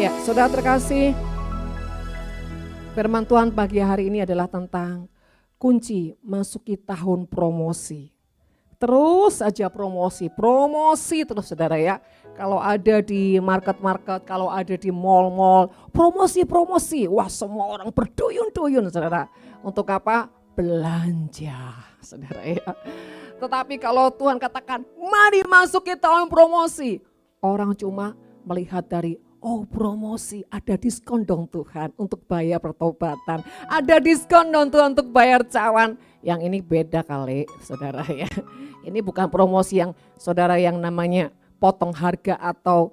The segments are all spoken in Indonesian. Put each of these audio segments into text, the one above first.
Ya, saudara terkasih, firman Tuhan pagi hari ini adalah tentang kunci masuki tahun promosi. Terus aja promosi terus saudara ya. Kalau ada di market-market, kalau ada di mall-mall, promosi. Wah, semua orang berduyun-duyun saudara. Untuk apa? Belanja saudara ya. Tetapi kalau Tuhan katakan, mari masuki tahun promosi. Orang cuma melihat dari, oh promosi, ada diskon dong Tuhan untuk bayar pertobatan. Ada diskon dong Tuhan untuk bayar cawan. Yang ini beda kali saudara ya. Ini bukan promosi yang saudara yang namanya potong harga atau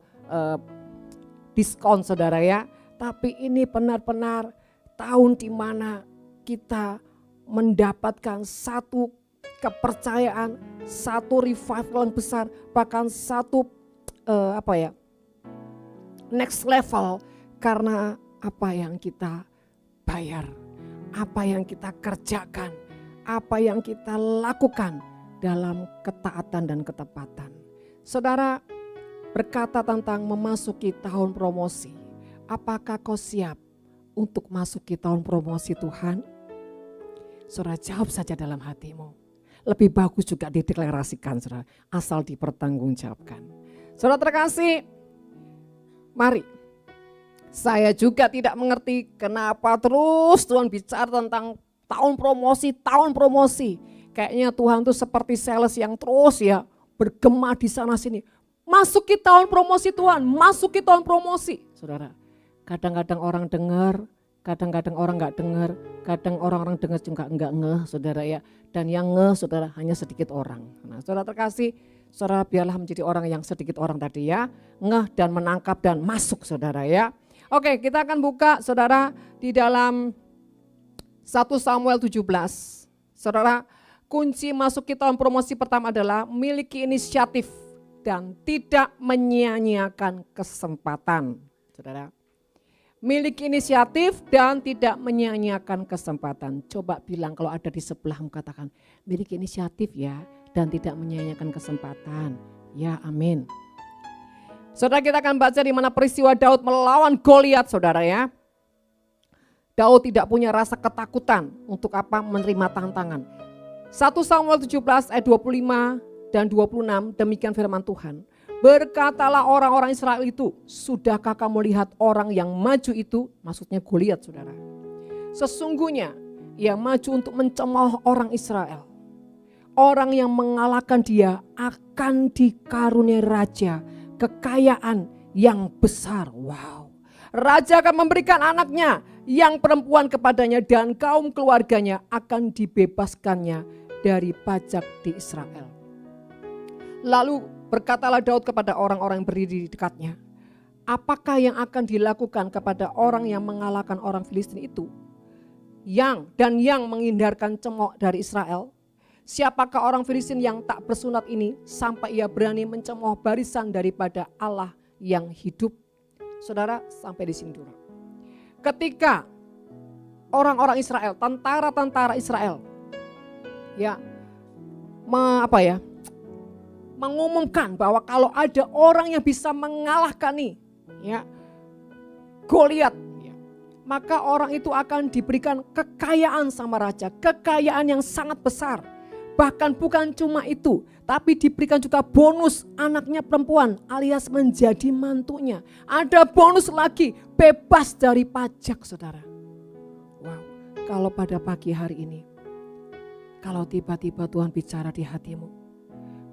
diskon saudara ya. Tapi ini benar-benar tahun di mana kita mendapatkan satu kepercayaan, satu revival yang besar, bahkan satu next level karena apa yang kita bayar, apa yang kita kerjakan, apa yang kita lakukan dalam ketaatan dan ketepatan. Saudara berkata tentang memasuki tahun promosi. Apakah kau siap untuk masuki tahun promosi Tuhan? Saudara jawab saja dalam hatimu. Lebih bagus juga dideklarasikan saudara, asal dipertanggungjawabkan. Saudara terkasih, mari. Saya juga tidak mengerti kenapa terus Tuhan bicara tentang tahun promosi. Kayaknya Tuhan tuh seperti sales yang terus ya bergema di sana sini. Masuki tahun promosi Tuhan, masuki tahun promosi. Saudara, kadang-kadang orang dengar, kadang-kadang orang enggak dengar, kadang orang-orang dengar juga enggak ngeh saudara ya. Dan yang ngeh saudara hanya sedikit orang. Nah saudara terkasih, saudara biarlah menjadi orang yang sedikit orang tadi ya. Ngeh dan menangkap dan masuk saudara ya. Oke, kita akan buka saudara di dalam 1 Samuel 17. Saudara, kunci masuki tahun promosi pertama adalah miliki inisiatif dan tidak menyia-nyiakan kesempatan. Saudara, miliki inisiatif dan tidak menyia-nyiakan kesempatan. Coba bilang kalau ada di sebelahmu, katakan miliki inisiatif ya dan tidak menyia-nyiakan kesempatan. Ya, amin. Saudara, kita akan baca di mana peristiwa Daud melawan Goliat saudara ya. Daud tidak punya rasa ketakutan untuk apa? Menerima tantangan. 1 Samuel 17 ayat 25 dan 26 demikian firman Tuhan. Berkatalah orang-orang Israel itu, sudahkah kamu lihat orang yang maju itu? Maksudnya Goliat saudara. Sesungguhnya ia maju untuk mencemooh orang Israel. Orang yang mengalahkan dia akan dikaruniai raja, kekayaan yang besar. Wow. Raja akan memberikan anaknya yang perempuan kepadanya dan kaum keluarganya akan dibebaskannya dari pajak di Israel. Lalu berkatalah Daud kepada orang-orang yang berdiri di dekatnya, apakah yang akan dilakukan kepada orang yang mengalahkan orang Filistin itu? Yang menghindarkan cemooh dari Israel? Siapakah orang Filistin yang tak bersunat ini sampai ia berani mencemooh barisan daripada Allah yang hidup? Saudara, sampai di sini dulu. Ketika orang-orang Israel, tentara-tentara Israel ya mengumumkan bahwa kalau ada orang yang bisa mengalahkan nih ya Goliat, ya, maka orang itu akan diberikan kekayaan sama raja, kekayaan yang sangat besar. Bahkan bukan cuma itu, tapi diberikan juga bonus anaknya perempuan alias menjadi mantunya. Ada bonus lagi, bebas dari pajak saudara. Wow, kalau pada pagi hari ini, kalau tiba-tiba Tuhan bicara di hatimu,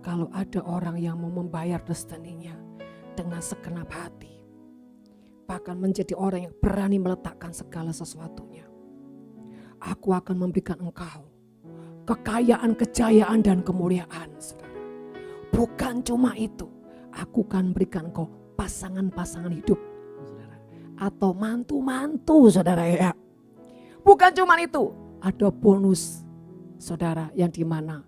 kalau ada orang yang mau membayar destininya dengan segenap hati, bahkan menjadi orang yang berani meletakkan segala sesuatunya, aku akan memberikan engkau kekayaan, kejayaan, dan kemuliaan saudara. Bukan cuma itu, aku akan berikan engkau pasangan-pasangan hidup saudara, atau mantu-mantu saudara ya. Bukan cuma itu, ada bonus saudara yang dimana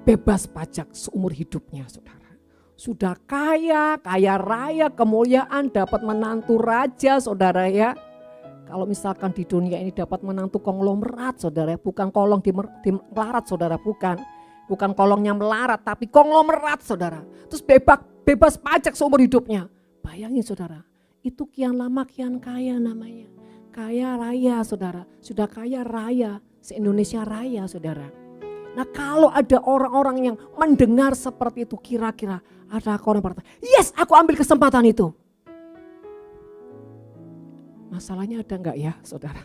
bebas pajak seumur hidupnya saudara. Sudah kaya raya, kemuliaan, dapat menantu raja saudara ya. Kalau misalkan di dunia ini dapat menantu konglomerat saudara, bukan kolong di melarat saudara, bukan kolongnya melarat tapi konglomerat saudara. Terus bebas pajak seumur hidupnya. Bayangin saudara, itu kian lama kian kaya namanya. Kaya raya saudara, sudah kaya raya, se-Indonesia raya saudara. Nah kalau ada orang-orang yang mendengar seperti itu, kira-kira ada orang berkata, yes aku ambil kesempatan itu. Masalahnya ada enggak ya saudara?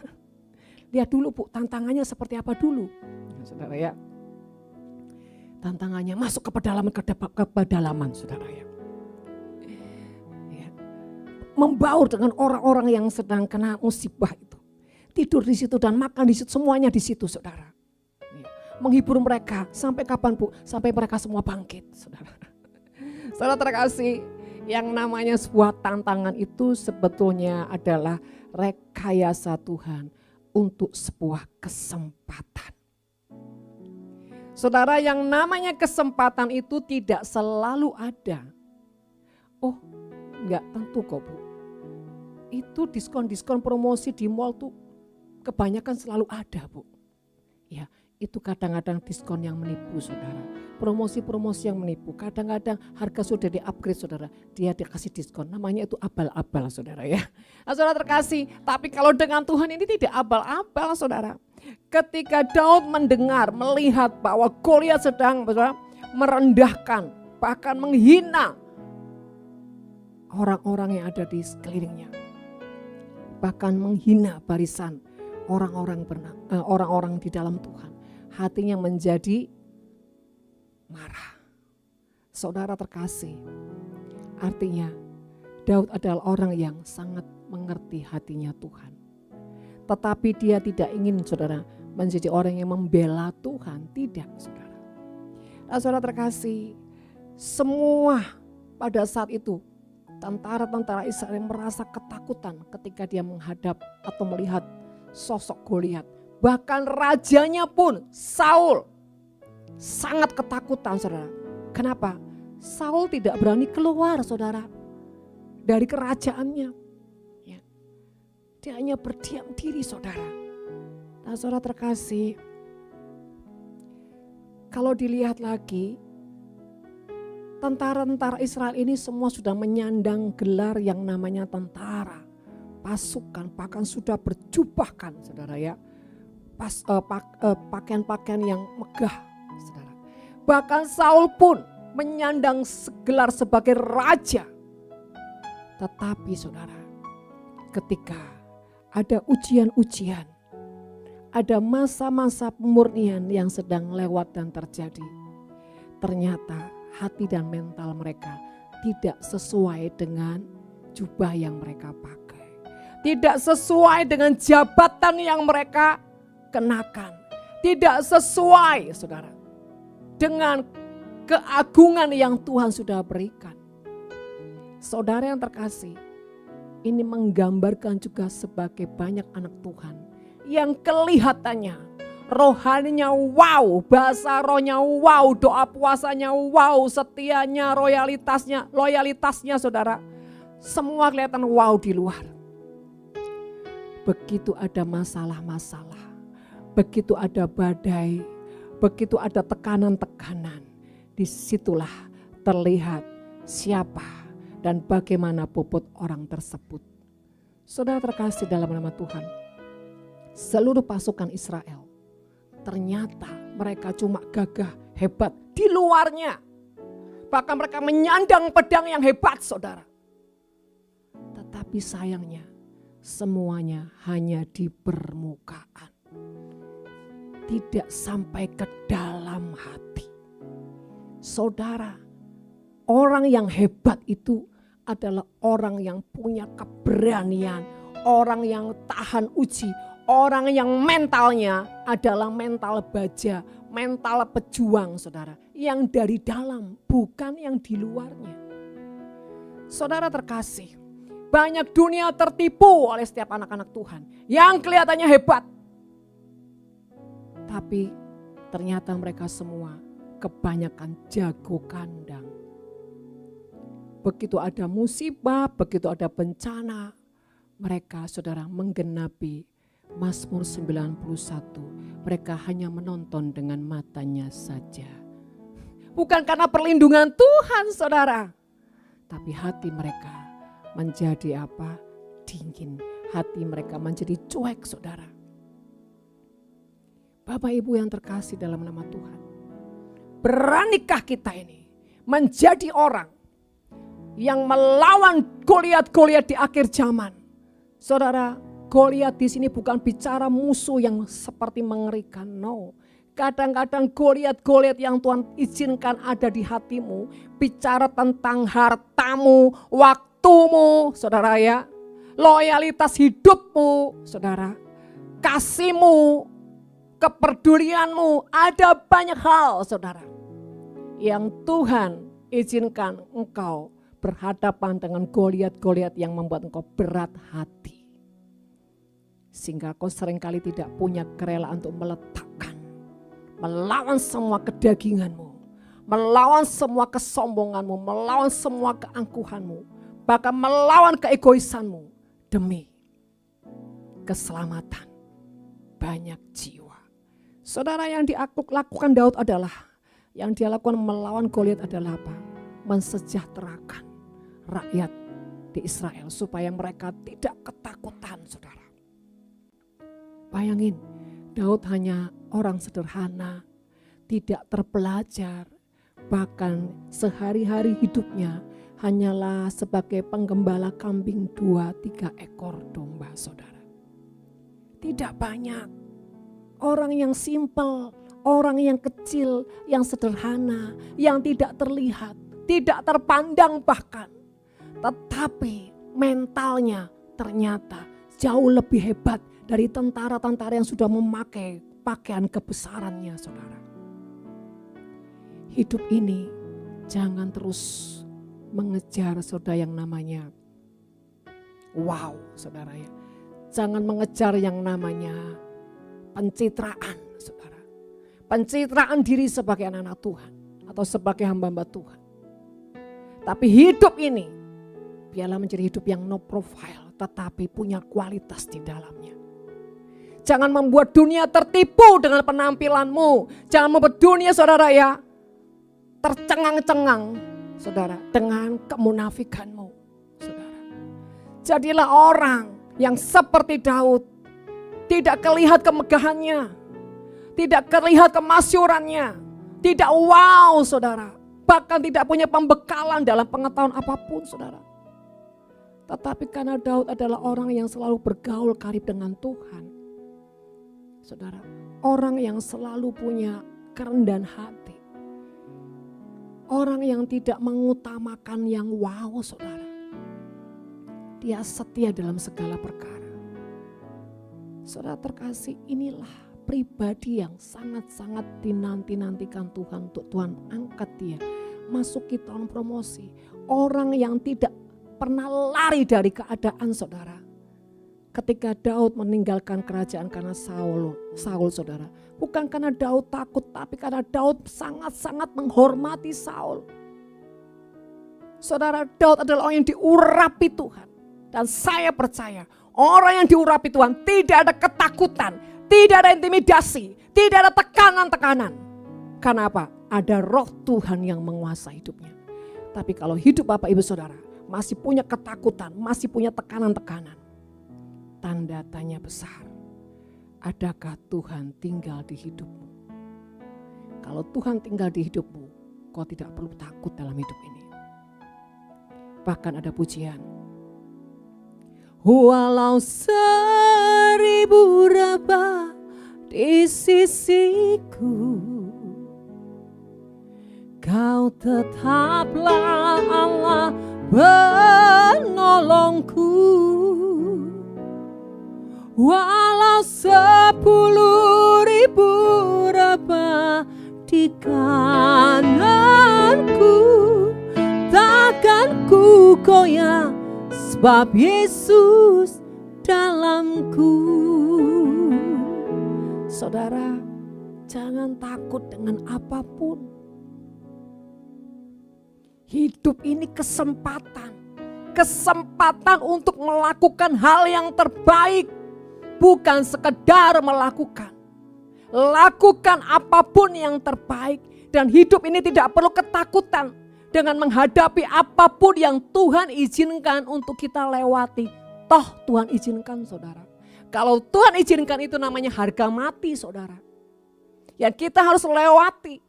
Lihat dulu Bu, tantangannya seperti apa dulu. Saudara ya. Tantangannya masuk ke pedalaman saudara ya. Membaur dengan orang-orang yang sedang kena musibah itu. Tidur di situ dan makan di situ, semuanya di situ saudara. Menghibur mereka sampai kapan Bu? Sampai mereka semua bangkit saudara. Saudara terkasih, yang namanya sebuah tantangan itu sebetulnya adalah rekayasa Tuhan untuk sebuah kesempatan. Saudara, yang namanya kesempatan itu tidak selalu ada. Oh, enggak tentu kok Bu. Itu diskon-diskon promosi di mall tuh kebanyakan selalu ada Bu. Ya, itu kadang-kadang diskon yang menipu saudara. Promosi-promosi yang menipu. Kadang-kadang harga sudah di-upgrade saudara. Dia dikasih diskon. Namanya itu abal-abal saudara ya. Nah, saudara terkasih. Tapi kalau dengan Tuhan ini tidak abal-abal saudara. Ketika Daud mendengar, melihat bahwa Goliat sedang merendahkan, bahkan menghina orang-orang yang ada di sekelilingnya. Bahkan menghina barisan orang-orang di dalam Tuhan. Hatinya menjadi marah. Saudara terkasih, artinya Daud adalah orang yang sangat mengerti hatinya Tuhan. Tetapi dia tidak ingin saudara menjadi orang yang membela Tuhan. Tidak saudara. Nah, saudara terkasih, semua pada saat itu tentara-tentara Israel merasa ketakutan ketika dia menghadap atau melihat sosok Goliat. Bahkan rajanya pun Saul sangat ketakutan saudara. Kenapa? Saul tidak berani keluar saudara dari kerajaannya. Dia hanya berdiam diri saudara. Nah saudara terkasih, kalau dilihat lagi, tentara-tentara Israel ini semua sudah menyandang gelar yang namanya tentara, pasukan, bahkan sudah berjubahkan saudara ya. Pakaian-pakaian yang megah saudara. Bahkan Saul pun menyandang gelar sebagai raja. Tetapi saudara, ketika ada ujian-ujian, ada masa-masa pemurnian yang sedang lewat dan terjadi. Ternyata hati dan mental mereka tidak sesuai dengan jubah yang mereka pakai. Tidak sesuai dengan jabatan yang mereka kenakan. Tidak sesuai saudara dengan keagungan yang Tuhan sudah berikan. Saudara yang terkasih, ini menggambarkan juga sebagai banyak anak Tuhan yang kelihatannya rohaninya wow, bahasa rohnya wow, doa puasanya wow, setianya, loyalitasnya saudara. Semua kelihatan wow di luar. Begitu ada masalah-masalah, begitu ada badai, begitu ada tekanan-tekanan, disitulah terlihat siapa dan bagaimana bobot orang tersebut. Saudara terkasih dalam nama Tuhan, seluruh pasukan Israel ternyata mereka cuma gagah, hebat di luarnya. Bahkan mereka menyandang pedang yang hebat saudara. Tetapi sayangnya semuanya hanya di permukaan. Tidak sampai ke dalam hati. Saudara, orang yang hebat itu adalah orang yang punya keberanian, orang yang tahan uji, orang yang mentalnya adalah mental baja, mental pejuang saudara. Yang dari dalam, bukan yang di luarnya. Saudara terkasih, banyak dunia tertipu oleh setiap anak-anak Tuhan yang kelihatannya hebat. Tapi ternyata mereka semua kebanyakan jago kandang. Begitu ada musibah, begitu ada bencana, mereka saudara menggenapi Mazmur 91. Mereka hanya menonton dengan matanya saja. Bukan karena perlindungan Tuhan saudara, tapi hati mereka menjadi apa? Dingin. Hati mereka menjadi cuek, saudara. Bapak Ibu yang terkasih dalam nama Tuhan, beranikah kita ini menjadi orang yang melawan Goliat-Goliat di akhir zaman? Saudara, Goliat di sini bukan bicara musuh yang seperti mengerikan, no. Kadang-kadang Goliat-Goliat yang Tuhan izinkan ada di hatimu bicara tentang hartamu, waktumu, saudara ya, loyalitas hidupmu, saudara, kasihmu, kepedulianmu. Ada banyak hal, saudara, yang Tuhan izinkan engkau berhadapan dengan Goliat-Goliat yang membuat engkau berat hati. Sehingga kau seringkali tidak punya kerelaan untuk meletakkan, melawan semua kedaginganmu, melawan semua kesombonganmu, melawan semua keangkuhanmu, bahkan melawan keegoisanmu demi keselamatan banyak jiwa. Saudara, yang dilakukan Daud adalah, yang dia lakukan melawan Goliat adalah apa? Mensejahterakan rakyat di Israel supaya mereka tidak ketakutan, saudara. Bayangin, Daud hanya orang sederhana, tidak terpelajar, bahkan sehari-hari hidupnya hanyalah sebagai penggembala kambing 2-3 ekor domba, saudara. Tidak banyak. Orang yang simpel, orang yang kecil, yang sederhana, yang tidak terlihat, tidak terpandang bahkan. Tetapi mentalnya ternyata jauh lebih hebat dari tentara-tentara yang sudah memakai pakaian kebesarannya, saudara. Hidup ini jangan terus mengejar, saudara, yang namanya wow, saudara ya. Jangan mengejar yang namanya pencitraan, saudara. Pencitraan diri sebagai anak-anak Tuhan atau sebagai hamba-hamba Tuhan. Tapi hidup ini biarlah menjadi hidup yang no profile, tetapi punya kualitas di dalamnya. Jangan membuat dunia tertipu dengan penampilanmu. Jangan membuat dunia, saudara ya, tercengang-cengang, saudara, dengan kemunafikanmu, saudara. Jadilah orang yang seperti Daud, tidak terlihat kemegahannya, tidak terlihat kemasyurannya, tidak wow, saudara, bahkan tidak punya pembekalan dalam pengetahuan apapun, saudara. Tetapi karena Daud adalah orang yang selalu bergaul karib dengan Tuhan, saudara, orang yang selalu punya kerendahan hati, orang yang tidak mengutamakan yang wow, saudara. Dia setia dalam segala perkara. Saudara terkasih, inilah pribadi yang sangat-sangat dinanti-nantikan Tuhan untuk Tuhan angkat dia masuki tahun promosi. Orang yang tidak pernah lari dari keadaan, saudara. Ketika Daud meninggalkan kerajaan karena Saul, saudara. Bukan karena Daud takut, tapi karena Daud sangat-sangat menghormati Saul. Saudara, Daud adalah orang yang diurapi Tuhan. Dan saya percaya orang yang diurapi Tuhan tidak ada ketakutan, tidak ada intimidasi, tidak ada tekanan-tekanan. Karena apa? Ada roh Tuhan yang menguasai hidupnya. Tapi kalau hidup Bapak Ibu Saudara masih punya ketakutan, masih punya tekanan-tekanan, tanda tanya besar. Adakah Tuhan tinggal di hidupmu? Kalau Tuhan tinggal di hidupmu, kau tidak perlu takut dalam hidup ini. Bahkan ada pujian. Walau 1000 rebah di sisiku, Kau tetaplah Allah penolongku. Walau 10.000 rebah di kananku, takkan ku goyah, sebab Yesus dalamku. Saudara, jangan takut dengan apapun. Hidup ini kesempatan untuk melakukan hal yang terbaik, bukan sekedar melakukan. Lakukan apapun yang terbaik, dan hidup ini tidak perlu ketakutan. dengan menghadapi apapun yang Tuhan izinkan untuk kita lewati. Toh Tuhan izinkan saudara. Kalau Tuhan izinkan itu namanya harga mati saudara. Yang kita harus lewati.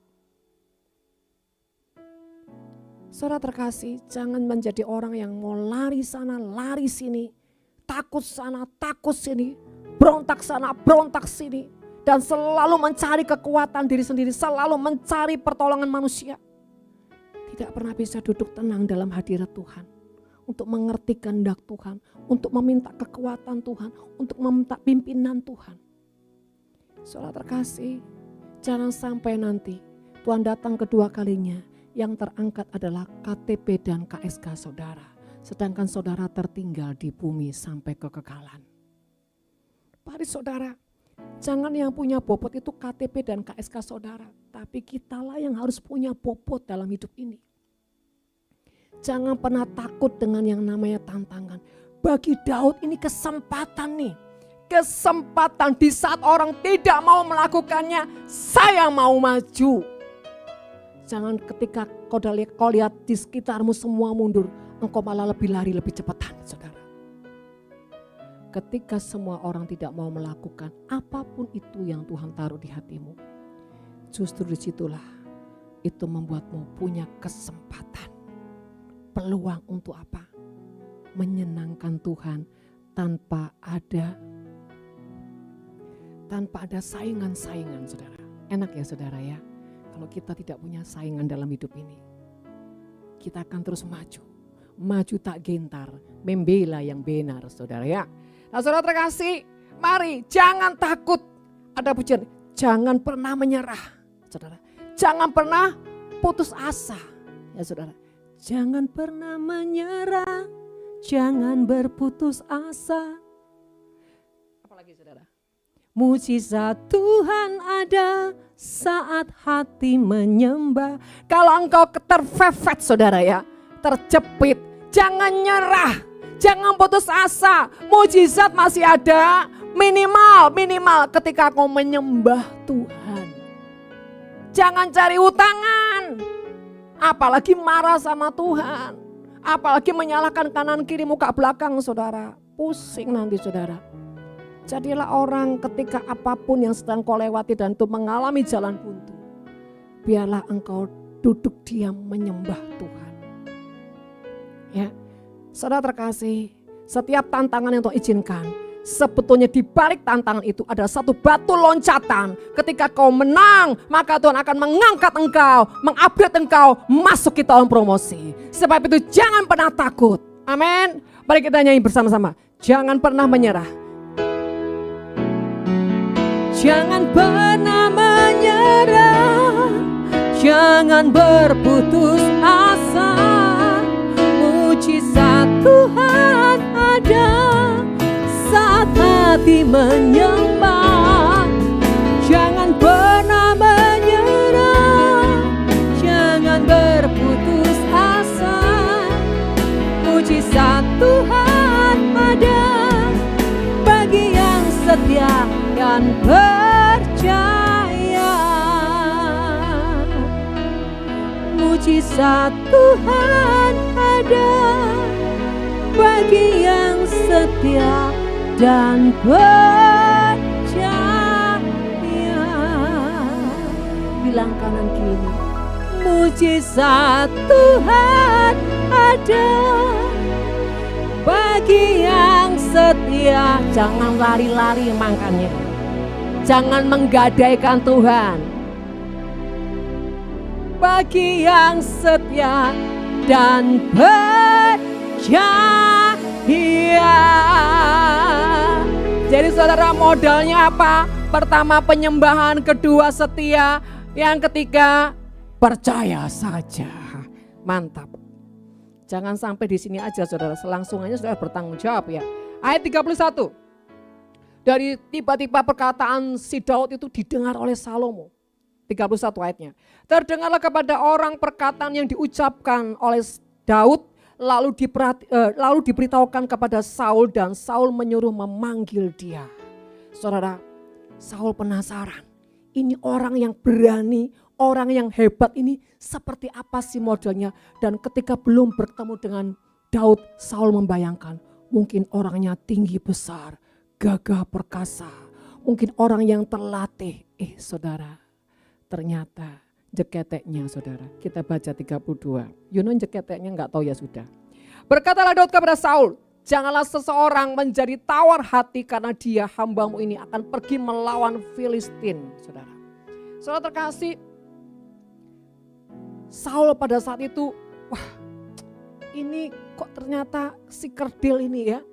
Saudara terkasih, jangan menjadi orang yang mau lari sana, lari sini. Takut sana, takut sini. Berontak sana, berontak sini. Dan selalu mencari kekuatan diri sendiri, selalu mencari pertolongan manusia. Tidak pernah bisa duduk tenang dalam hadirat Tuhan. Untuk mengerti kehendak Tuhan, untuk meminta kekuatan Tuhan, untuk meminta pimpinan Tuhan. Saudara terkasih, jangan sampai nanti Tuhan datang kedua kalinya, yang terangkat adalah KTP dan KSK saudara. Sedangkan saudara tertinggal di bumi sampai kekekalan. Mari saudara, jangan yang punya bobot itu KTP dan KSK saudara. Tapi kitalah yang harus punya bobot dalam hidup ini. Jangan pernah takut dengan yang namanya tantangan. Bagi Daud ini kesempatan nih. Kesempatan di saat orang tidak mau melakukannya, saya mau maju. Jangan ketika kau lihat di sekitarmu semua mundur, engkau malah lebih lari lebih cepatan saudara. Ketika semua orang tidak mau melakukan apapun itu yang Tuhan taruh di hatimu, justru disitulah itu membuatmu punya kesempatan. Peluang untuk apa? Menyenangkan Tuhan tanpa ada saingan saudara. Enak ya saudara ya, kalau kita tidak punya saingan dalam hidup ini. Kita akan terus maju. Maju tak gentar, membela yang benar saudara ya. Nah saudara terkasih, mari jangan takut. Ada pujian, jangan pernah menyerah saudara. Jangan pernah putus asa ya saudara. Jangan pernah menyerah, jangan berputus asa. Apalagi saudara? Mujizat Tuhan ada saat hati menyembah. Kalau engkau terfefet saudara ya, terjepit, jangan nyerah, jangan putus asa. Mujizat masih ada, minimal ketika kau menyembah Tuhan. Jangan cari utangan. Apalagi marah sama Tuhan. Apalagi menyalahkan kanan kiri muka belakang saudara. Pusing nanti saudara. Jadilah orang ketika apapun yang sedang kau lewati dan itu mengalami jalan buntu. Biarlah engkau duduk diam menyembah Tuhan. Ya, saudara terkasih, setiap tantangan yang Tuhan izinkan, sebetulnya di balik tantangan itu ada satu batu loncatan. Ketika kau menang, maka Tuhan akan mengangkat engkau, mengupgrade engkau, masuk ke tahun promosi. Sebab itu jangan pernah takut. Amin. Mari kita nyanyi bersama-sama. Jangan pernah menyerah. Jangan pernah menyerah. Jangan berputus asa. Mujizat Tuhan ada saat hati menyembah. Jangan pernah menyerah, jangan berputus asa. Mujizat Tuhan ada bagi yang setia dan percaya. Mujizat Tuhan ada bagi yang setia dan percaya. Bilang kanan kiri, mujizat Tuhan ada bagi yang setia. Jangan lari-lari makanya. Jangan menggadaikan Tuhan. Bagi yang setia dan percaya. Jadi saudara, modalnya apa? Pertama penyembahan, kedua setia, yang ketiga percaya saja. Mantap. Jangan sampai di sini aja saudara, selangsungannya saudara bertanggung jawab ya. Ayat 31. Dari tiba-tiba perkataan si Daud itu didengar oleh Salomo. 31 ayatnya. Terdengarlah kepada orang perkataan yang diucapkan oleh Daud, lalu diberitahukan kepada Saul dan Saul menyuruh memanggil dia. Saudara, Saul penasaran. Ini orang yang berani, orang yang hebat ini seperti apa sih modelnya. Dan ketika belum bertemu dengan Daud, Saul membayangkan mungkin orangnya tinggi besar, gagah perkasa, mungkin orang yang terlatih. Saudara, ternyata jeketeknya saudara. Kita baca 32. Jeketeknya enggak tahu ya sudah. Berkatalah Daud kepada Saul, janganlah seseorang menjadi tawar hati karena dia hambamu ini akan pergi melawan Filistin. Saudara, saudara terkasih, Saul pada saat itu, wah ini kok ternyata si kerdil ini ya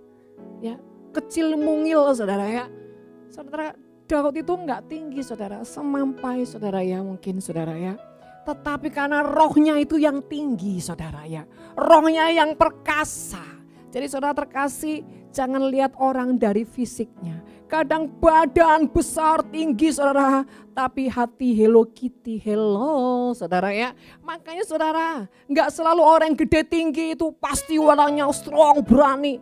kecil mungil saudara ya. Saudara, Daud itu enggak tinggi saudara, semampai saudara ya mungkin saudara ya. Tetapi karena rohnya itu yang tinggi saudara ya, rohnya yang perkasa. Jadi saudara terkasih, jangan lihat orang dari fisiknya. Kadang badan besar tinggi saudara, tapi hati Hello Kitty, hello saudara ya. Makanya saudara, enggak selalu orang yang gede tinggi itu pasti orangnya strong, berani.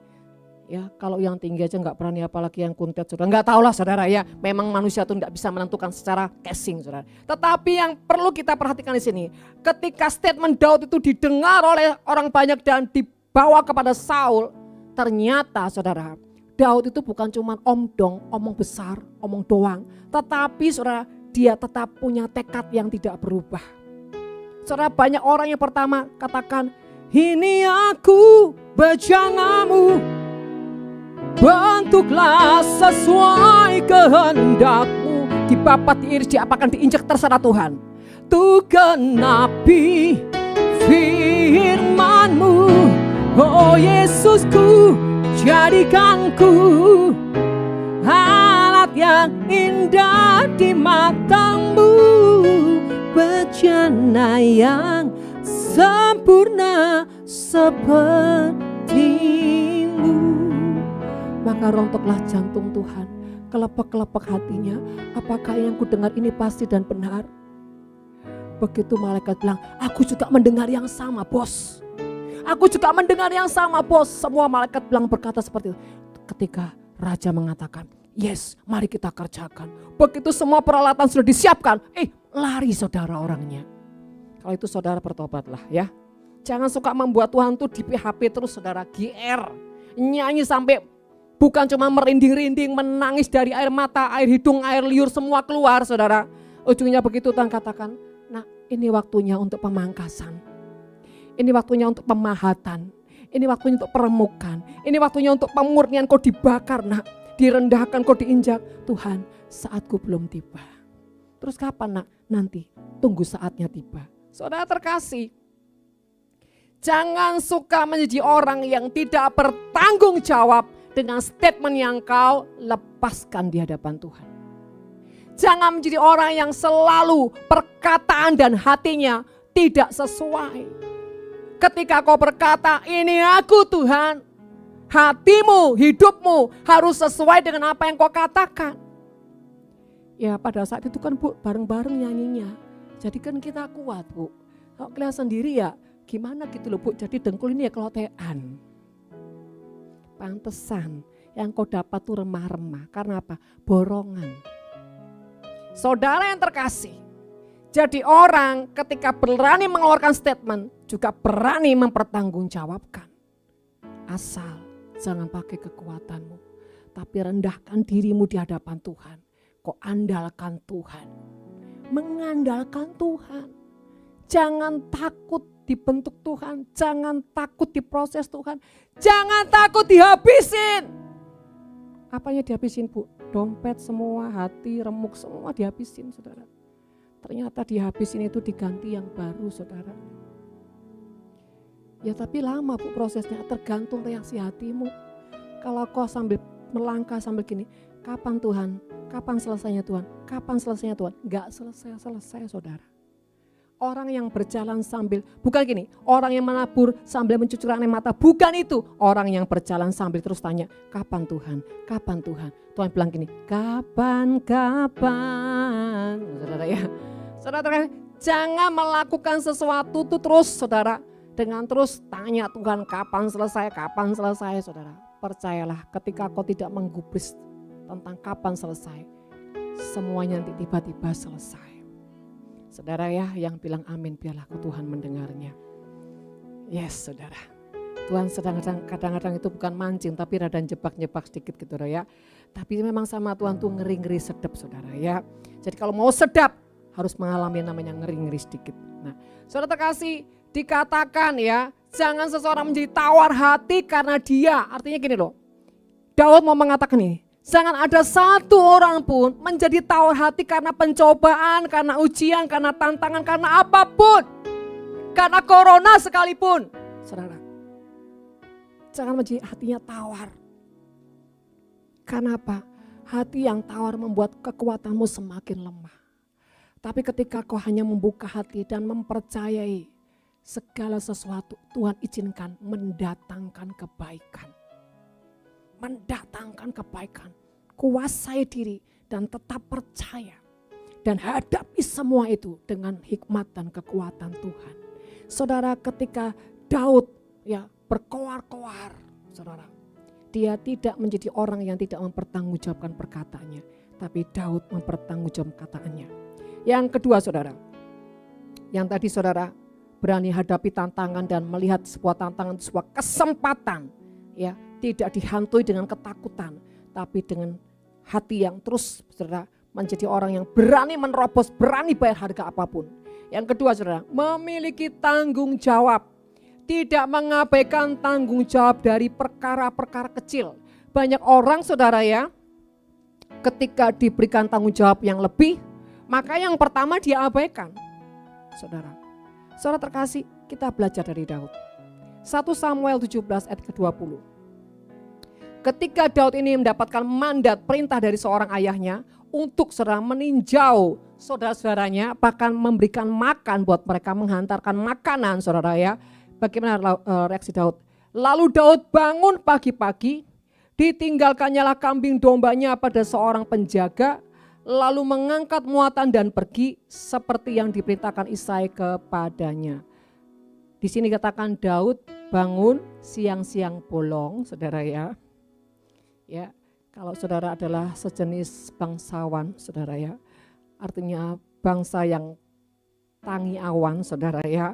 Ya, kalau yang tinggi aja nggak berani, apalagi yang kuntet saudara. Nggak tahu lah saudara ya, memang manusia itu nggak bisa menentukan secara casing saudara. Tetapi yang perlu kita perhatikan di sini, ketika statement Daud itu didengar oleh orang banyak dan dibawa kepada Saul, ternyata saudara, Daud itu bukan cuma omong besar, omong doang. Tetapi saudara, dia tetap punya tekad yang tidak berubah. Saudara, banyak orang yang pertama katakan, ini aku bejanamu, bentuklah sesuai kehendakmu. Dibabat, diiris, diapakan, diinjak, terserah Tuhan. Tuh genapi firman-Mu, oh Yesusku, jadikanku alat yang indah di mata-Mu, bejana yang sempurna seperti-Mu. Maka rontoklah jantung Tuhan, kelepek-kelepek hatinya. Apakah yang kudengar ini pasti dan benar? Begitu malaikat bilang, aku juga mendengar yang sama bos. Aku juga mendengar yang sama bos. Semua malaikat bilang berkata seperti itu. Ketika raja mengatakan, yes mari kita kerjakan. Begitu semua peralatan sudah disiapkan, lari saudara orangnya. Kalau itu saudara bertobatlah ya. Jangan suka membuat Tuhan tuh di PHP terus saudara, GR. Nyanyi sampai bukan cuma merinding-rinding, menangis dari air mata, air hidung, air liur semua keluar saudara. Ujungnya begitu Tuhan katakan, nah ini waktunya untuk pemangkasan. Ini waktunya untuk pemahatan. Ini waktunya untuk peremukan. Ini waktunya untuk pemurnian, kau dibakar nak. Direndahkan, kau diinjak. Tuhan, saatku belum tiba. Terus kapan nak? Nanti, tunggu saatnya tiba. Saudara terkasih, jangan suka menjadi orang yang tidak bertanggung jawab dengan statement yang kau lepaskan di hadapan Tuhan. Jangan menjadi orang yang selalu perkataan dan hatinya tidak sesuai. Ketika kau berkata, ini aku Tuhan, hatimu, hidupmu harus sesuai dengan apa yang kau katakan. Ya pada saat itu kan Bu, bareng-bareng nyanyinya. Jadi kan kita kuat Bu. Kalau kalian sendiri ya gimana gitu loh Bu, jadi dengkul ini ya kelotean. Pantesan yang kau dapat tuh remah-remah. Karena apa? Borongan. Saudara yang terkasih, jadi orang ketika berani mengeluarkan statement juga berani mempertanggungjawabkan. Asal jangan pakai kekuatanmu, tapi rendahkan dirimu di hadapan Tuhan. Kau andalkan Tuhan, mengandalkan Tuhan. Jangan takut dibentuk Tuhan, jangan takut diproses Tuhan, jangan takut dihabisin. Apanya dihabisin Bu? Dompet semua, hati, remuk semua dihabisin saudara. Ternyata dihabisin itu diganti yang baru saudara. Ya tapi lama Bu prosesnya, tergantung reaksi hatimu. Kalau kau sambil melangkah sambil gini, kapan Tuhan? Kapan selesainya Tuhan? Kapan selesainya Tuhan? Enggak selesai saudara. Orang yang berjalan sambil, bukan gini, orang yang menabur sambil mencucurkan air mata, bukan itu. Orang yang berjalan sambil terus tanya, kapan Tuhan, kapan Tuhan. Tuhan bilang gini, kapan. Saudara ya, saudara jangan melakukan sesuatu itu terus saudara. Dengan terus tanya Tuhan kapan selesai, saudara. Percayalah ketika kau tidak menggubris tentang kapan selesai, semuanya nanti tiba-tiba selesai. Saudara ya, yang bilang amin, biarlah Tuhan mendengarnya. Yes, saudara. Tuhan kadang-kadang itu bukan mancing, tapi rada jebak-jebak sedikit gitu ya. Tapi memang sama Tuhan tuh ngeri-ngeri sedap, saudara ya. Jadi kalau mau sedap, harus mengalami namanya ngeri-ngeri sedikit. Nah, saudara terkasih, dikatakan ya, jangan seseorang menjadi tawar hati karena dia. Artinya gini loh, Daud mau mengatakan nih, jangan ada satu orang pun menjadi tawar hati karena pencobaan, karena ujian, karena tantangan, karena apapun. Karena corona sekalipun. Saudara, jangan menjadi hatinya tawar. Karena apa? Hati yang tawar membuat kekuatanmu semakin lemah. Tapi ketika kau hanya membuka hati dan mempercayai segala sesuatu, Tuhan izinkan mendatangkan kebaikan. Mendatangkan kebaikan. Kuasai diri dan tetap percaya. Dan hadapi semua itu dengan hikmat dan kekuatan Tuhan. Saudara, ketika Daud ya berkoar-koar, saudara, dia tidak menjadi orang yang tidak mempertanggungjawabkan perkataannya. Tapi Daud mempertanggungjawabkan perkataannya. Yang kedua, saudara, yang tadi saudara berani hadapi tantangan dan melihat sebuah tantangan, sebuah kesempatan, ya, tidak dihantui dengan ketakutan, tapi dengan hati yang terus, saudara, menjadi orang yang berani menerobos, berani bayar harga apapun. Yang kedua, saudara, memiliki tanggung jawab, tidak mengabaikan tanggung jawab dari perkara-perkara kecil. Banyak orang, saudara ya, ketika diberikan tanggung jawab yang lebih, maka yang pertama dia abaikan. Saudara terkasih, kita belajar dari Daud. 1 Samuel 17 ayat ke-20. Ketika Daud ini mendapatkan mandat perintah dari seorang ayahnya untuk saudara meninjau saudara-saudaranya, bahkan memberikan makan buat mereka, menghantarkan makanan, saudara ya. Bagaimana reaksi Daud? Lalu Daud bangun pagi-pagi, ditinggalkannya kambing dombanya pada seorang penjaga, lalu mengangkat muatan dan pergi seperti yang diperintahkan Isai kepadanya. Di sini katakan Daud bangun siang-siang bolong, saudara ya. Ya, kalau saudara adalah sejenis bangsawan, saudara ya. Artinya bangsa yang tangi awan, saudara ya.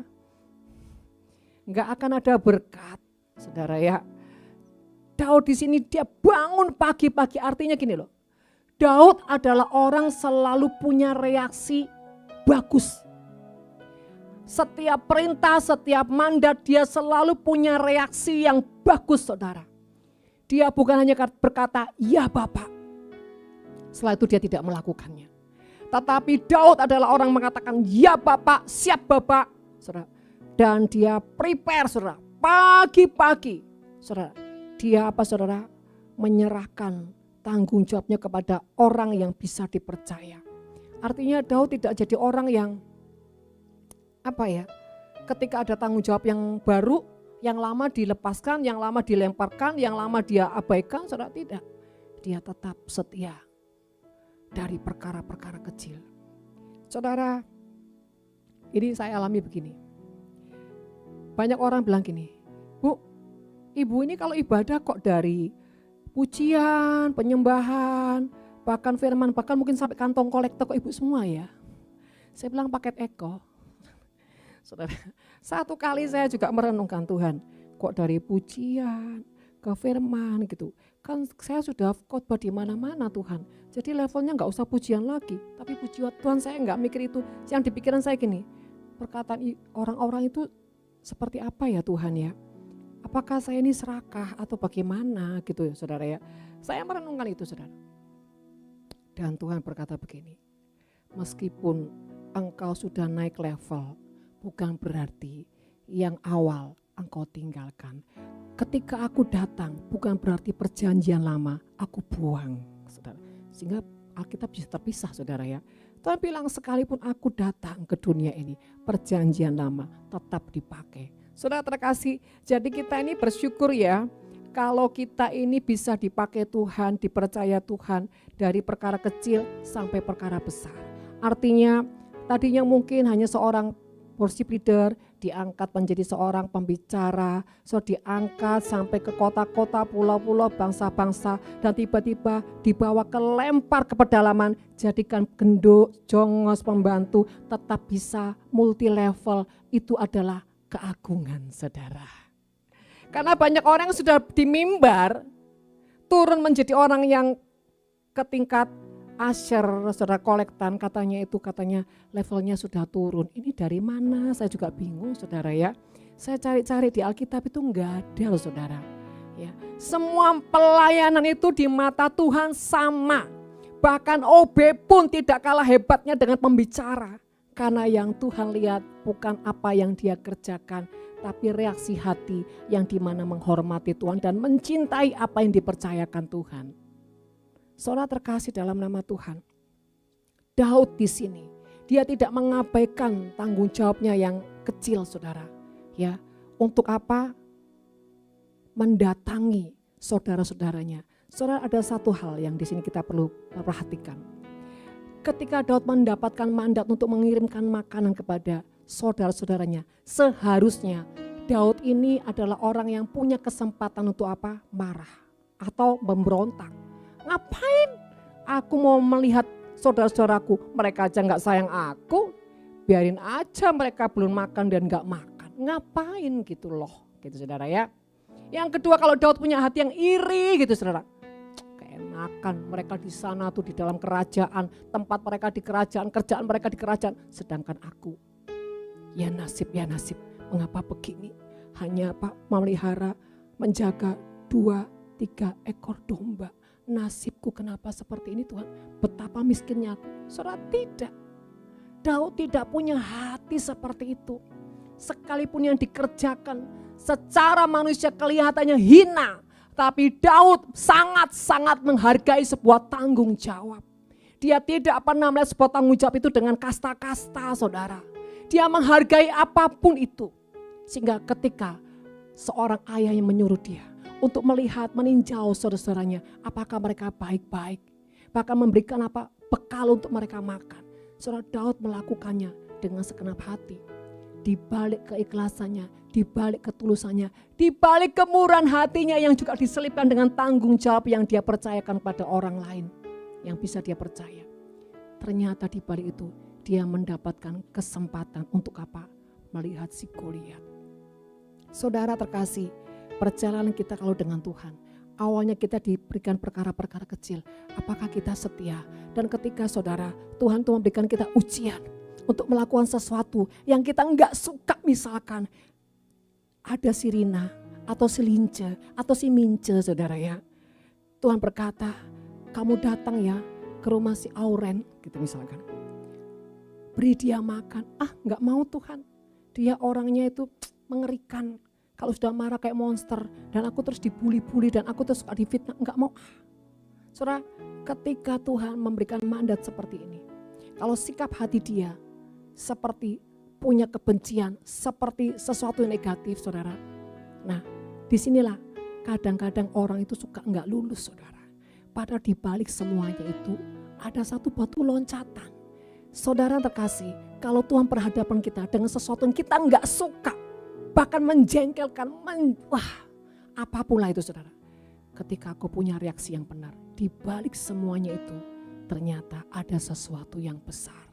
Enggak akan ada berkat, saudara ya. Daud di sini dia bangun pagi-pagi, artinya gini loh. Daud adalah orang selalu punya reaksi bagus. Setiap perintah, setiap mandat dia selalu punya reaksi yang bagus, saudara. Dia bukan hanya berkata, ya Bapak. Setelah itu dia tidak melakukannya. Tetapi Daud adalah orang mengatakan, ya Bapak, siap Bapak. Saudara. Dan dia prepare, saudara, pagi-pagi. Saudara, dia apa saudara? Menyerahkan tanggung jawabnya kepada orang yang bisa dipercaya. Artinya Daud tidak jadi orang yang ketika ada tanggung jawab yang baru, yang lama dilepaskan, yang lama dilemparkan, yang lama dia abaikan, saudara, tidak. Dia tetap setia dari perkara-perkara kecil. Saudara, ini saya alami begini. Banyak orang bilang gini, Bu, Ibu ini kalau ibadah kok dari pujian, penyembahan, bahkan firman, bahkan mungkin sampai kantong kolektor kok Ibu semua ya. Saya bilang paket eko. Saudara, satu kali saya juga merenungkan Tuhan, kok dari pujian ke firman gitu. Kan saya sudah khotbah di mana-mana Tuhan. Jadi levelnya nggak usah pujian lagi, tapi pujian Tuhan saya nggak mikir itu. Yang di pikiran saya gini, perkataan orang-orang itu seperti apa ya Tuhan ya? Apakah saya ini serakah atau bagaimana gitu ya saudara ya. Saya merenungkan itu saudara. Dan Tuhan berkata begini, meskipun engkau sudah naik level, bukan berarti yang awal engkau tinggalkan. Ketika aku datang, bukan berarti perjanjian lama aku buang, saudara. Sehingga Alkitab bisa terpisah saudara ya. Tuhan bilang sekalipun aku datang ke dunia ini, perjanjian lama tetap dipakai. Saudara terkasih, jadi kita ini bersyukur ya, kalau kita ini bisa dipakai Tuhan, dipercaya Tuhan dari perkara kecil sampai perkara besar. Artinya tadinya mungkin hanya seorang worship leader, diangkat menjadi seorang pembicara, diangkat sampai ke kota-kota, pulau-pulau, bangsa-bangsa, dan tiba-tiba dibawa ke lempar ke pedalaman, jadikan genduk, jongos, pembantu, tetap bisa multi level. Itu adalah keagungan, saudara. Karena banyak orang yang sudah di mimbar, turun menjadi orang yang ke tingkat Asher, saudara, kolektan, katanya levelnya sudah turun. Ini dari mana? Saya juga bingung, saudara ya. Saya cari-cari di Alkitab itu enggak ada loh, saudara. Ya, semua pelayanan itu di mata Tuhan sama. Bahkan OB pun tidak kalah hebatnya dengan pembicara. Karena yang Tuhan lihat bukan apa yang dia kerjakan, tapi reaksi hati yang dimana menghormati Tuhan dan mencintai apa yang dipercayakan Tuhan. Saudara terkasih dalam nama Tuhan, Daud di sini dia tidak mengabaikan tanggung jawabnya yang kecil, saudara. Ya, untuk apa? Mendatangi saudara-saudaranya. Saudara, ada satu hal yang di sini kita perlu perhatikan. Ketika Daud mendapatkan mandat untuk mengirimkan makanan kepada saudara-saudaranya, seharusnya Daud ini adalah orang yang punya kesempatan untuk apa? Marah atau memberontak. Ngapain aku mau melihat saudara-saudaraku, mereka aja gak sayang aku, biarin aja mereka belum makan dan gak makan. Ngapain gitu loh, gitu saudara ya. Yang kedua, kalau Daud punya hati yang iri gitu saudara. Keenakan mereka di sana tuh di dalam kerajaan, tempat mereka di kerajaan, kerjaan mereka di kerajaan. Sedangkan aku, ya nasib, mengapa begini? Hanya memelihara, menjaga 2-3 ekor domba. Nasibku kenapa seperti ini Tuhan? Betapa miskinnya aku. Saudara, tidak. Daud tidak punya hati seperti itu. Sekalipun yang dikerjakan secara manusia kelihatannya hina, tapi Daud sangat-sangat menghargai sebuah tanggung jawab. Dia tidak pernah melihat sebuah tanggung jawab itu dengan kasta-kasta, saudara. Dia menghargai apapun itu. Sehingga ketika seorang ayah yang menyuruh dia untuk melihat, meninjau saudara-saudaranya, apakah mereka baik-baik, bahkan memberikan bekal untuk mereka makan. Saudara, Daud melakukannya dengan segenap hati. Di balik keikhlasannya, di balik ketulusannya, di balik kemurahan hatinya yang juga diselipkan dengan tanggung jawab yang dia percayakan pada orang lain, yang bisa dia percaya. Ternyata di balik itu dia mendapatkan kesempatan untuk apa? Melihat si Goliat. Saudara terkasih, perjalanan kita kalau dengan Tuhan, awalnya kita diberikan perkara-perkara kecil. Apakah kita setia? Dan ketika saudara, Tuhan tuh memberikan kita ujian untuk melakukan sesuatu yang kita enggak suka, misalkan ada si Rina atau si Lince atau si Mince, saudara ya. Tuhan berkata, kamu datang ya ke rumah si Auren, gitu misalkan. Beri dia makan. Enggak mau Tuhan. Dia orangnya itu mengerikan. Kalau sudah marah kayak monster dan aku terus dibully-bully dan aku terus suka difitnah, enggak mau. Saudara, ketika Tuhan memberikan mandat seperti ini, kalau sikap hati dia seperti punya kebencian, seperti sesuatu yang negatif, saudara. Nah, disinilah kadang-kadang orang itu suka enggak lulus, saudara. Padahal di balik semuanya itu ada satu batu loncatan. Saudara terkasih, kalau Tuhan berhadapan kita dengan sesuatu yang kita enggak suka, bahkan menjengkelkan, apapun lah itu saudara. Ketika aku punya reaksi yang benar, di balik semuanya itu ternyata ada sesuatu yang besar.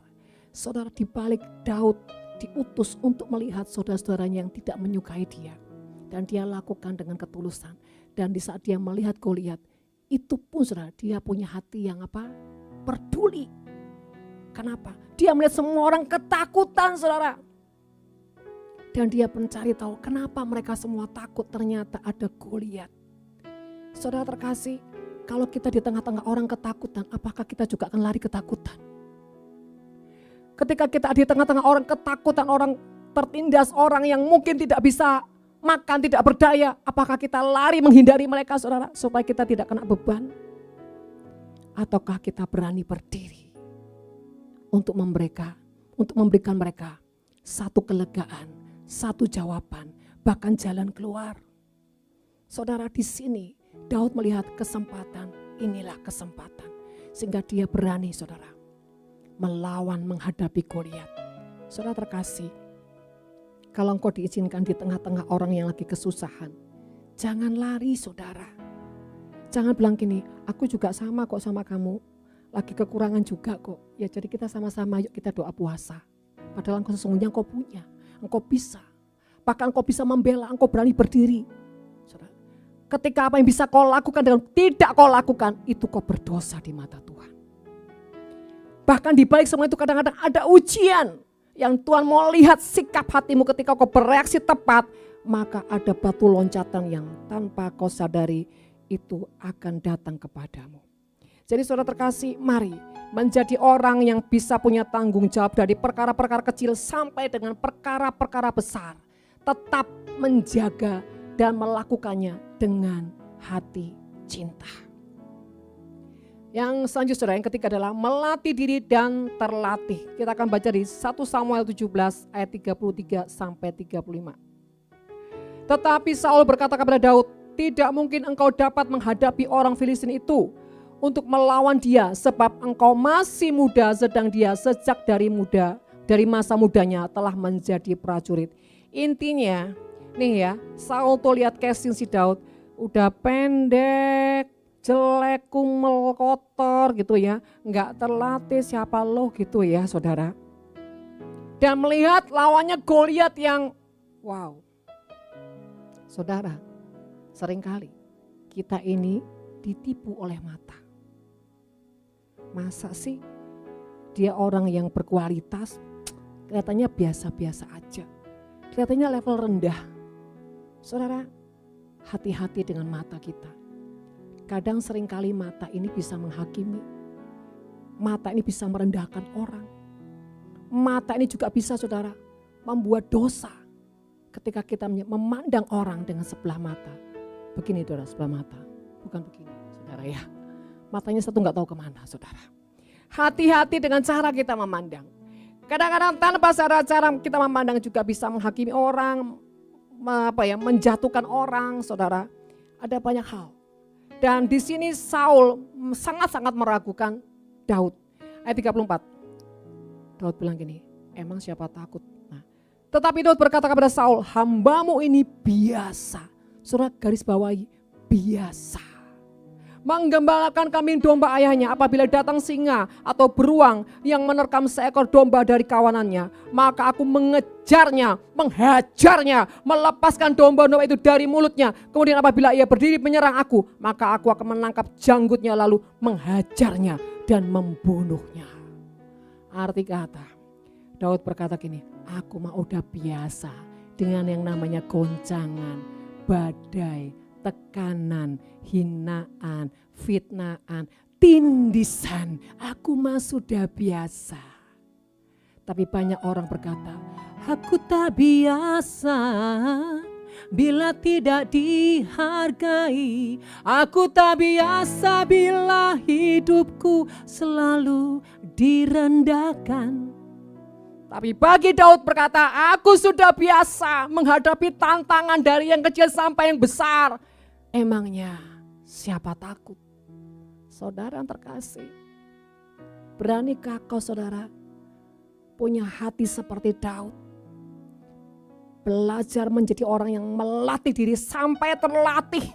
Saudara, di balik Daud diutus untuk melihat saudara-saudaranya yang tidak menyukai dia. Dan dia lakukan dengan ketulusan. Dan di saat dia melihat Goliat, itu pun saudara, dia punya hati yang peduli. Kenapa? Dia melihat semua orang ketakutan, saudara. Dan dia mencari tahu kenapa mereka semua takut, ternyata ada Goliat. Saudara terkasih, kalau kita di tengah-tengah orang ketakutan, apakah kita juga akan lari ketakutan? Ketika kita di tengah-tengah orang ketakutan, orang tertindas, orang yang mungkin tidak bisa makan, tidak berdaya, apakah kita lari menghindari mereka, saudara, supaya kita tidak kena beban? Ataukah kita berani berdiri untuk memberikan mereka satu kelegaan, satu jawaban, bahkan jalan keluar. Saudara, di sini Daud melihat kesempatan, inilah kesempatan. Sehingga dia berani, saudara, melawan, menghadapi Goliat. Saudara terkasih, Kalau engkau diizinkan di tengah-tengah orang yang lagi kesusahan, jangan lari saudara. Jangan bilang gini, aku juga sama kok sama kamu, lagi kekurangan juga kok. Ya jadi kita sama-sama yuk kita doa puasa. Padahal engkau sesungguhnya engkau punya, engkau bisa. Bahkan engkau bisa membela, engkau berani berdiri. Saudara, ketika apa yang bisa kau lakukan dan tidak kau lakukan, itu kau berdosa di mata Tuhan. Bahkan di balik semua itu kadang-kadang ada ujian yang Tuhan mau lihat sikap hatimu ketika kau bereaksi tepat, maka ada batu loncatan yang tanpa kau sadari itu akan datang kepadamu. Jadi saudara terkasih, mari menjadi orang yang bisa punya tanggung jawab dari perkara-perkara kecil sampai dengan perkara-perkara besar. Tetap menjaga dan melakukannya dengan hati cinta. Yang selanjutnya saudara, yang ketiga adalah melatih diri dan terlatih. Kita akan baca di 1 Samuel 17 ayat 33 sampai 35. Tetapi Saul berkata kepada Daud, tidak mungkin engkau dapat menghadapi orang Filistin itu untuk melawan dia, sebab engkau masih muda, sedang dia sejak dari masa mudanya telah menjadi prajurit. Intinya nih ya, Saul tuh lihat casing si Daud udah pendek, jelek, kumel, kotor gitu ya, nggak terlatih, siapa lo gitu ya saudara. Dan melihat lawannya Goliat yang wow. Saudara, seringkali kita ini ditipu oleh mata. Masa sih dia orang yang berkualitas, kelihatannya biasa-biasa aja, kelihatannya level rendah. Saudara, hati-hati dengan mata kita. Kadang seringkali mata ini bisa menghakimi. Mata ini bisa merendahkan orang. Mata ini juga bisa saudara membuat dosa. Ketika kita memandang orang dengan sebelah mata. Begini saudara, sebelah mata. Bukan begini saudara ya. Matanya satu gak tahu kemana saudara. Hati-hati dengan cara kita memandang. Kadang-kadang tanpa cara kita memandang juga bisa menghakimi orang. Menjatuhkan orang saudara. Ada banyak hal. Dan di sini Saul sangat-sangat meragukan Daud. Ayat 34. Daud bilang gini, emang siapa takut? Nah, tetapi Daud berkata kepada Saul, hambamu ini biasa. Saudara garis bawahi, biasa. Menggembalakan kambing domba ayahnya, apabila datang singa atau beruang yang menerkam seekor domba dari kawanannya, maka aku mengejarnya, menghajarnya, melepaskan domba-domba itu dari mulutnya. Kemudian apabila ia berdiri menyerang aku, maka aku akan menangkap janggutnya lalu menghajarnya dan membunuhnya. Arti kata, Daud berkata gini, aku mah udah biasa dengan yang namanya goncangan, badai, tekanan, hinaan, fitnaan, tindisan. Aku mah sudah biasa. Tapi banyak orang berkata, aku tak biasa bila tidak dihargai. Aku tak biasa bila hidupku selalu direndahkan. Tapi bagi Daud berkata, aku sudah biasa menghadapi tantangan dari yang kecil sampai yang besar. Emangnya siapa takut? Saudara yang terkasih, beranikah kau saudara punya hati seperti Daud? Belajar menjadi orang yang melatih diri sampai terlatih.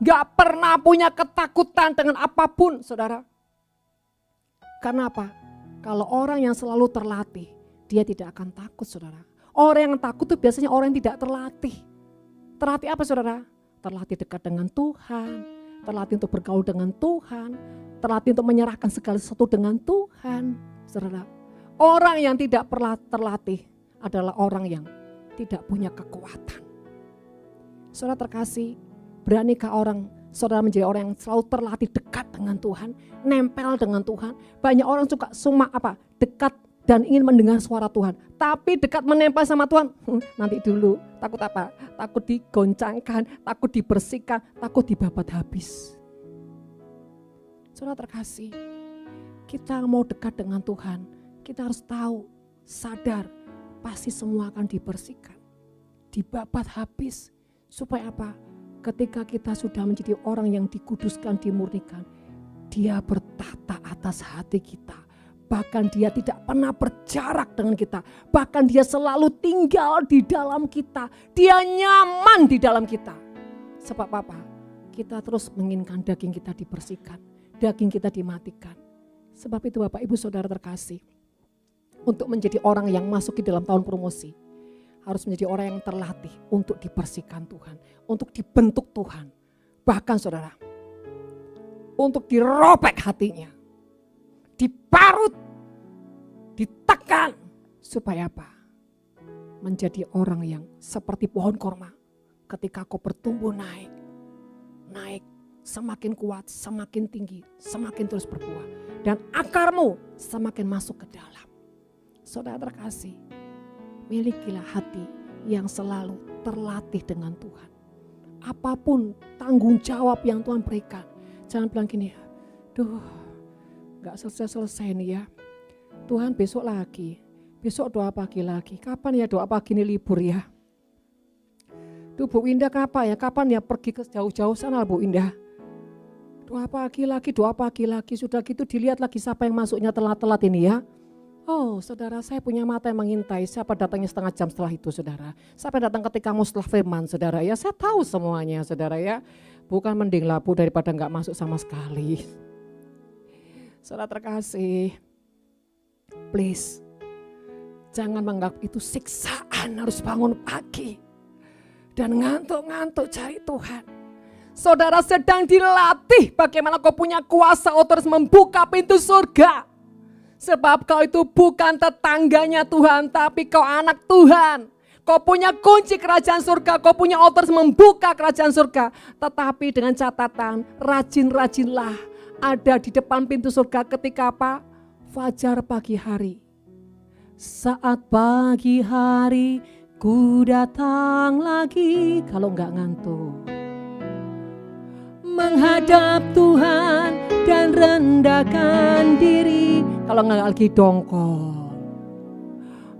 Gak pernah punya ketakutan dengan apapun saudara. Karena apa? Kalau orang yang selalu terlatih, dia tidak akan takut saudara. Orang yang takut itu biasanya orang yang tidak terlatih. Terlatih apa saudara? Terlatih dekat dengan Tuhan. Terlatih untuk bergaul dengan Tuhan. Terlatih untuk menyerahkan segala sesuatu dengan Tuhan. Saudara, orang yang tidak pernah terlatih adalah orang yang tidak punya kekuatan. Saudara terkasih, beranikah saudara menjadi orang yang selalu terlatih dekat dengan Tuhan, nempel dengan Tuhan. Banyak orang suka dekat dan ingin mendengar suara Tuhan. Tapi dekat menempel sama Tuhan, nanti dulu. Takut apa? Takut digoncangkan, takut dibersihkan, takut dibabat habis. Saudara terkasih, kita mau dekat dengan Tuhan, kita harus tahu, sadar, pasti semua akan dibersihkan, dibabat habis. Supaya apa? Ketika kita sudah menjadi orang yang dikuduskan, dimurnikan, Dia bertata atas hati kita, Bahkan dia tidak pernah berjarak dengan kita. Bahkan dia selalu tinggal di dalam kita. Dia nyaman di dalam kita. Sebab apa? Kita terus menginginkan daging kita dibersihkan. Daging kita dimatikan. Sebab itu Bapak Ibu Saudara terkasih. Untuk menjadi orang yang masuk di dalam tahun promosi. Harus menjadi orang yang terlatih untuk dibersihkan Tuhan. Untuk dibentuk Tuhan. Bahkan saudara. Untuk dirobek hatinya. Diparut, ditekan, supaya apa? Menjadi orang yang seperti pohon korma. Ketika kau bertumbuh naik, semakin kuat, semakin tinggi, semakin terus berbuah. Dan akarmu semakin masuk ke dalam. Saudara terkasih, milikilah hati yang selalu terlatih dengan Tuhan. Apapun tanggung jawab yang Tuhan berikan, jangan bilang gini, gak selesai-selesai nih ya. Tuhan besok lagi, besok doa pagi lagi. Kapan ya doa pagi ini libur ya? Bu Indah kapan ya pergi ke jauh-jauh sana Bu Indah? Doa pagi lagi. Sudah gitu dilihat lagi siapa yang masuknya telat-telat ini ya. Oh saudara, saya punya mata yang mengintai siapa datangnya setengah jam setelah itu saudara. Siapa datang ketika mau setelah firman saudara ya. Saya tahu semuanya saudara ya. Bukan mending lapu daripada gak masuk sama sekali. Saudara terkasih, please, jangan menganggap itu siksaan harus bangun pagi dan ngantuk-ngantuk cari Tuhan. Saudara sedang dilatih bagaimana kau punya kuasa otoritas membuka pintu surga. Sebab kau itu bukan tetangganya Tuhan, tapi kau anak Tuhan. Kau punya kunci kerajaan surga, kau punya otoritas membuka kerajaan surga. Tetapi dengan catatan, rajin-rajinlah. Ada di depan pintu surga ketika apa? Fajar pagi hari. Saat pagi hari ku datang lagi. Kalau enggak ngantuk. Menghadap Tuhan dan rendahkan diri. Kalau enggak lagi dongkol.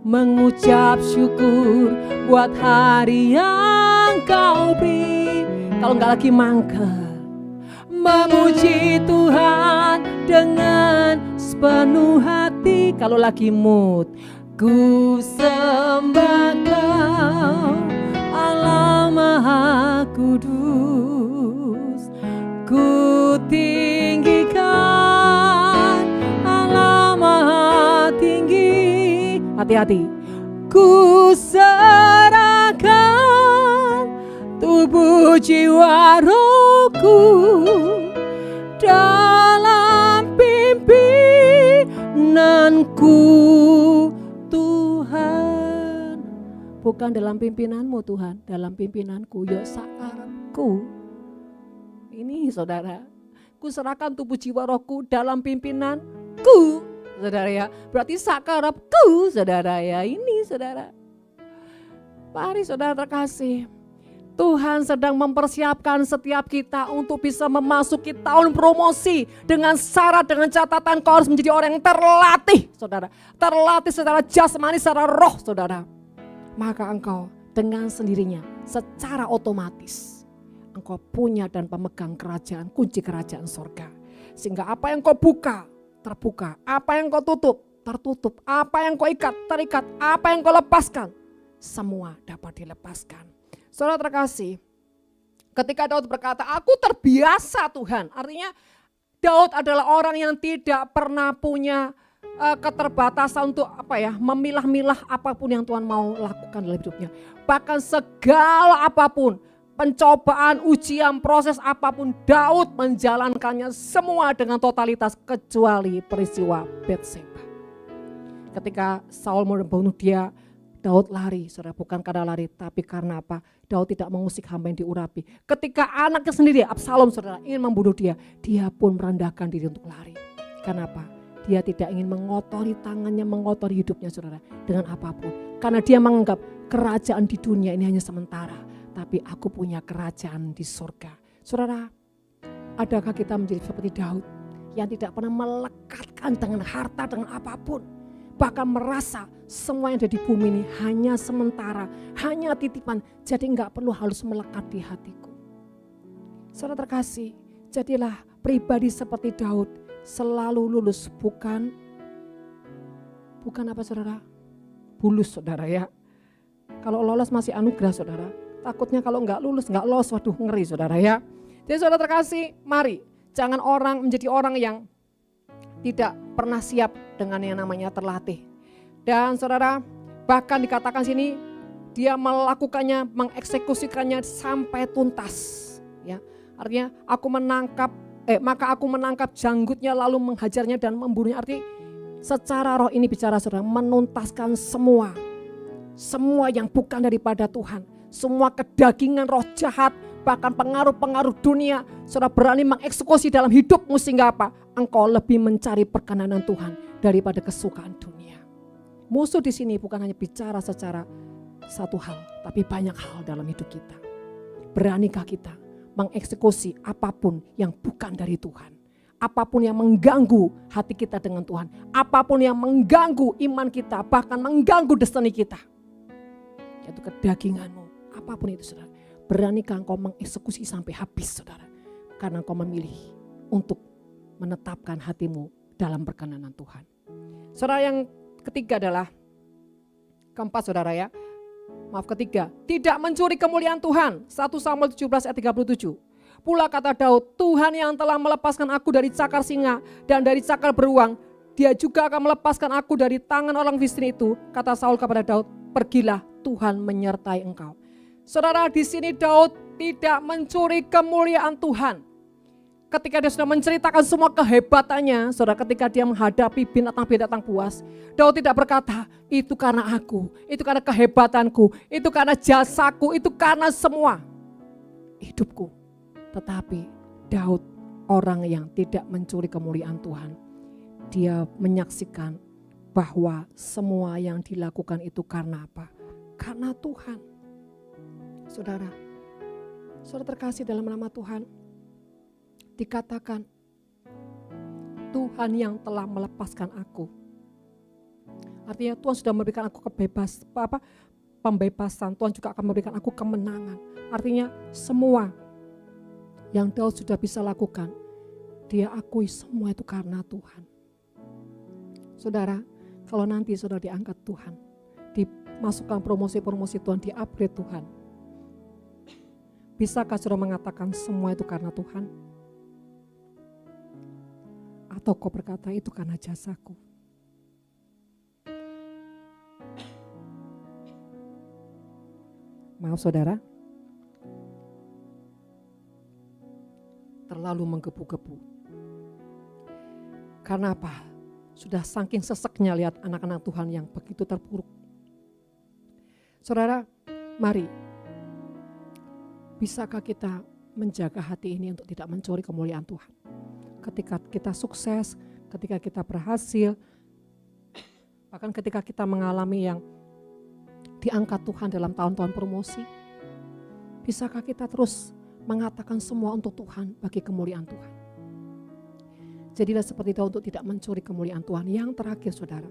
Mengucap syukur buat hari yang kau beri. Kalau enggak lagi mangkel. Memuji Tuhan dengan sepenuh hati. Kalau lagi mood, ku sembah Kau Allah Maha Kudus. Ku tinggikan Allah Maha Tinggi. Hati-hati. Ku serahkan tubuh jiwa rohku dalam pimpinanku Tuhan. Bukan dalam pimpinanmu Tuhan, dalam pimpinanku, ya sakarepku. Ini saudara, ku serahkan tubuh jiwa rohku dalam pimpinanku. Saudara ya, berarti sakarepku saudara ya, ini saudara. Mari saudara terkasih. Tuhan sedang mempersiapkan setiap kita untuk bisa memasuki tahun promosi dengan syarat, dengan catatan kau harus menjadi orang yang terlatih, saudara. Terlatih secara jasmani, secara roh, saudara. Maka engkau dengan sendirinya, secara otomatis, engkau punya dan pemegang kerajaan, kunci kerajaan sorga. Sehingga apa yang kau buka, terbuka. Apa yang kau tutup, tertutup. Apa yang kau ikat, terikat. Apa yang kau lepaskan, semua dapat dilepaskan. Saudara terkasih, ketika Daud berkata, aku terbiasa Tuhan. Artinya Daud adalah orang yang tidak pernah punya keterbatasan untuk memilah-milah apapun yang Tuhan mau lakukan dalam hidupnya. Bahkan segala apapun, pencobaan, ujian, proses apapun, Daud menjalankannya semua dengan totalitas kecuali peristiwa Batseba. Ketika Saul mau membunuh dia, Daud lari, saudara, bukan karena lari, tapi karena apa? Daud tidak mengusik hamba yang diurapi. Ketika anaknya sendiri, Absalom, saudara, ingin membunuh dia, dia pun merendahkan diri untuk lari. Kenapa? Dia tidak ingin mengotori tangannya, mengotori hidupnya, saudara, dengan apapun. Karena dia menganggap kerajaan di dunia ini hanya sementara, tapi aku punya kerajaan di surga. Saudara, adakah kita menjadi seperti Daud yang tidak pernah melekatkan dengan harta, dengan apapun? Bahkan merasa semua yang ada di bumi ini hanya sementara, hanya titipan. Jadi enggak perlu harus melekat di hatiku. Saudara terkasih, jadilah pribadi seperti Daud, selalu lulus bukan bukan apa saudara? Bulus saudara ya. Kalau lolos masih anugerah saudara. Takutnya kalau nggak lulus, nggak lolos, waduh ngeri saudara ya. Jadi saudara terkasih, mari jangan menjadi orang yang tidak pernah siap dengan yang namanya terlatih. Dan saudara, bahkan dikatakan sini, dia melakukannya, mengeksekusikannya sampai tuntas. Ya, artinya maka aku menangkap janggutnya lalu menghajarnya dan membunuhnya. Artinya secara roh ini bicara saudara, menuntaskan semua yang bukan daripada Tuhan. Semua kedagingan roh jahat, bahkan pengaruh-pengaruh dunia, saudara berani mengeksekusi dalam hidupmu sehingga apa? Engkau lebih mencari perkenanan Tuhan daripada kesukaan dunia. Musuh di sini bukan hanya bicara secara satu hal, tapi banyak hal dalam hidup kita. Beranikah kita mengeksekusi apapun yang bukan dari Tuhan? Apapun yang mengganggu hati kita dengan Tuhan, apapun yang mengganggu iman kita, bahkan mengganggu destiny kita, yaitu kedaginganmu, apapun itu saudara. Beranikah engkau mengeksekusi sampai habis saudara? Karena engkau memilih untuk menetapkan hatimu dalam perkenanan Tuhan. Saudara, yang ketiga adalah, keempat saudara ya, ketiga, tidak mencuri kemuliaan Tuhan. 1 Samuel 17 ayat 37. Pula kata Daud, Tuhan yang telah melepaskan aku dari cakar singa dan dari cakar beruang, dia juga akan melepaskan aku dari tangan orang Filistin itu. Kata Saul kepada Daud, pergilah, Tuhan menyertai engkau. Saudara, di sini Daud tidak mencuri kemuliaan Tuhan. Ketika dia sudah menceritakan semua kehebatannya, saudara, ketika dia menghadapi binatang-binatang buas, Daud tidak berkata, itu karena aku, itu karena kehebatanku, itu karena jasaku, itu karena semua hidupku. Tetapi Daud orang yang tidak mencuri kemuliaan Tuhan. Dia menyaksikan bahwa semua yang dilakukan itu karena apa? Karena Tuhan. Saudara terkasih dalam nama Tuhan, dikatakan Tuhan yang telah melepaskan aku. Artinya Tuhan sudah memberikan aku pembebasan, Tuhan juga akan memberikan aku kemenangan. Artinya semua yang Daud sudah bisa lakukan, dia akui semua itu karena Tuhan. Saudara, kalau nanti saudara diangkat Tuhan, dimasukkan promosi-promosi Tuhan, di-upgrade Tuhan, bisakah saudara mengatakan semua itu karena Tuhan? Atau kau berkata itu karena jasaku? Maaf saudara, terlalu menggebu-gebu. Karena apa? Sudah saking seseknya lihat anak-anak Tuhan yang begitu terpuruk. Saudara, mari, bisakah kita menjaga hati ini untuk tidak mencuri kemuliaan Tuhan? Ketika kita sukses, ketika kita berhasil, bahkan ketika kita mengalami yang diangkat Tuhan dalam tahun-tahun promosi, bisakah kita terus mengatakan semua untuk Tuhan bagi kemuliaan Tuhan? Jadilah seperti itu untuk tidak mencuri kemuliaan Tuhan. Yang terakhir saudara,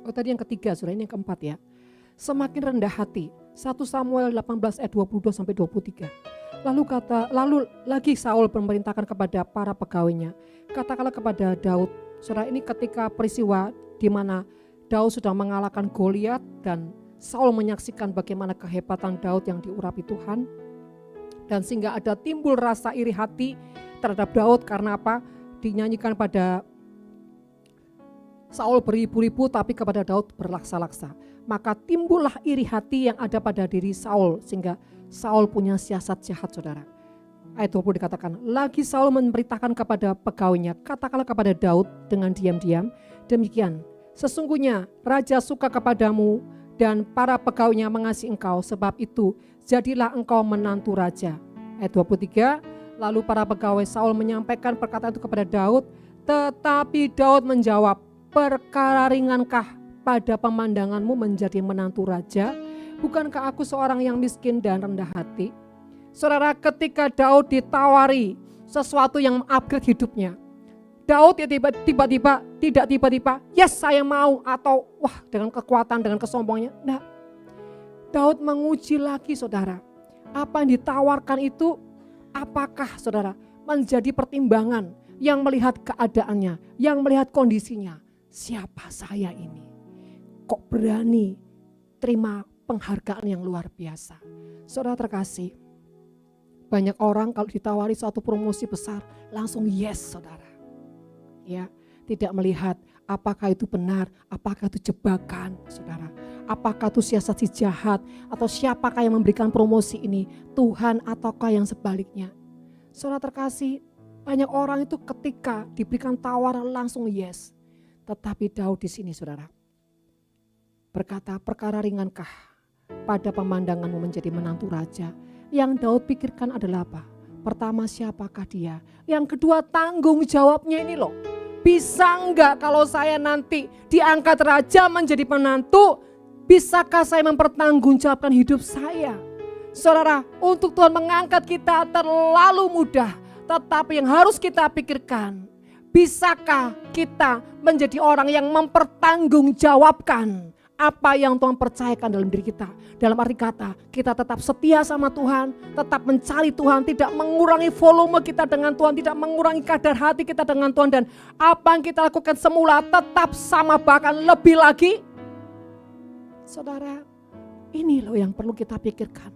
tadi yang ketiga saudara, ini yang keempat ya, semakin rendah hati. 1 Samuel 18 ayat 22 sampai 23. Lalu lagi Saul memerintahkan kepada para pegawainya, katakanlah kepada Daud. Saudara, ini ketika peristiwa di mana Daud sudah mengalahkan Goliat dan Saul menyaksikan bagaimana kehebatan Daud yang diurapi Tuhan. Dan sehingga ada timbul rasa iri hati terhadap Daud karena apa? Dinyanyikan pada Saul beribu-ribu tapi kepada Daud berlaksa-laksa. Maka timbullah iri hati yang ada pada diri Saul sehingga Saul punya siasat jahat saudara. Ayat 20 dikatakan, lagi Saul memerintahkan kepada pegawainya, katakanlah kepada Daud dengan diam-diam, demikian, sesungguhnya Raja suka kepadamu dan para pegawainya mengasihi engkau, sebab itu jadilah engkau menantu Raja. Ayat 23, lalu para pegawai Saul menyampaikan perkataan itu kepada Daud, tetapi Daud menjawab, perkara ringankah pada pemandanganmu menjadi menantu Raja? Bukankah aku seorang yang miskin dan rendah hati? Saudara, ketika Daud ditawari sesuatu yang mengupgrade hidupnya, Daud ya tiba-tiba, yes saya mau, atau wah dengan kekuatan, dengan kesombongannya. Nah, Daud menguji lagi saudara, apa yang ditawarkan itu apakah saudara menjadi pertimbangan yang melihat keadaannya, yang melihat kondisinya. siapa saya ini? Kok berani terima penghargaan yang luar biasa? Saudara terkasih, banyak orang kalau ditawari suatu promosi besar langsung yes, saudara. Ya, tidak melihat apakah itu benar, apakah itu jebakan, saudara. Apakah itu siasat si jahat, atau siapakah yang memberikan promosi ini, Tuhan ataukah yang sebaliknya. Saudara terkasih, banyak orang itu ketika diberikan tawaran langsung yes. Tetapi Daud di sini, saudara, berkata, perkara ringankah pada pemandanganmu menjadi menantu raja? Yang Daud pikirkan adalah apa? Pertama, siapakah dia? Yang kedua, tanggung jawabnya ini loh. Bisa enggak kalau saya nanti diangkat raja menjadi menantu, bisakah saya mempertanggungjawabkan hidup saya? Saudara, untuk Tuhan mengangkat kita terlalu mudah, tetapi yang harus kita pikirkan, bisakah kita menjadi orang yang mempertanggungjawabkan apa yang Tuhan percayakan dalam diri kita. Dalam arti kata, kita tetap setia sama Tuhan, tetap mencari Tuhan, tidak mengurangi volume kita dengan Tuhan, tidak mengurangi kadar hati kita dengan Tuhan, dan apa yang kita lakukan semula tetap sama, bahkan lebih lagi. Saudara, ini loh yang perlu kita pikirkan.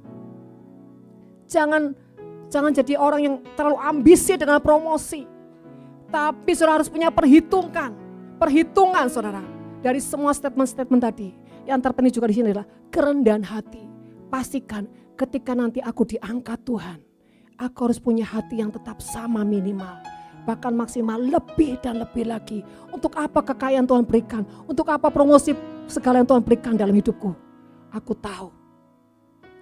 Jangan jadi orang yang terlalu ambisi dengan promosi. Tapi saudara harus punya perhitungan saudara. Dari semua statement-statement tadi, yang terpenting juga di sini adalah kerendahan hati. Pastikan ketika nanti aku diangkat Tuhan, aku harus punya hati yang tetap sama minimal, bahkan maksimal lebih dan lebih lagi. Untuk apa kekayaan Tuhan berikan? Untuk apa promosi segala yang Tuhan berikan dalam hidupku? Aku tahu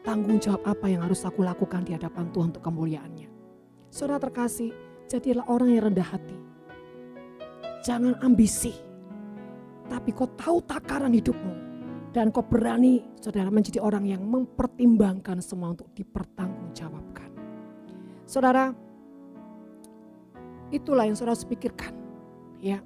tanggung jawab apa yang harus aku lakukan di hadapan Tuhan untuk kemuliaannya. Saudara terkasih, jadilah orang yang rendah hati. Jangan ambisi. Tapi kau tahu takaran hidupmu. Dan kau berani, saudara, menjadi orang yang mempertimbangkan semua untuk dipertanggungjawabkan. Saudara, itulah yang saudara harus pikirkan. Ya,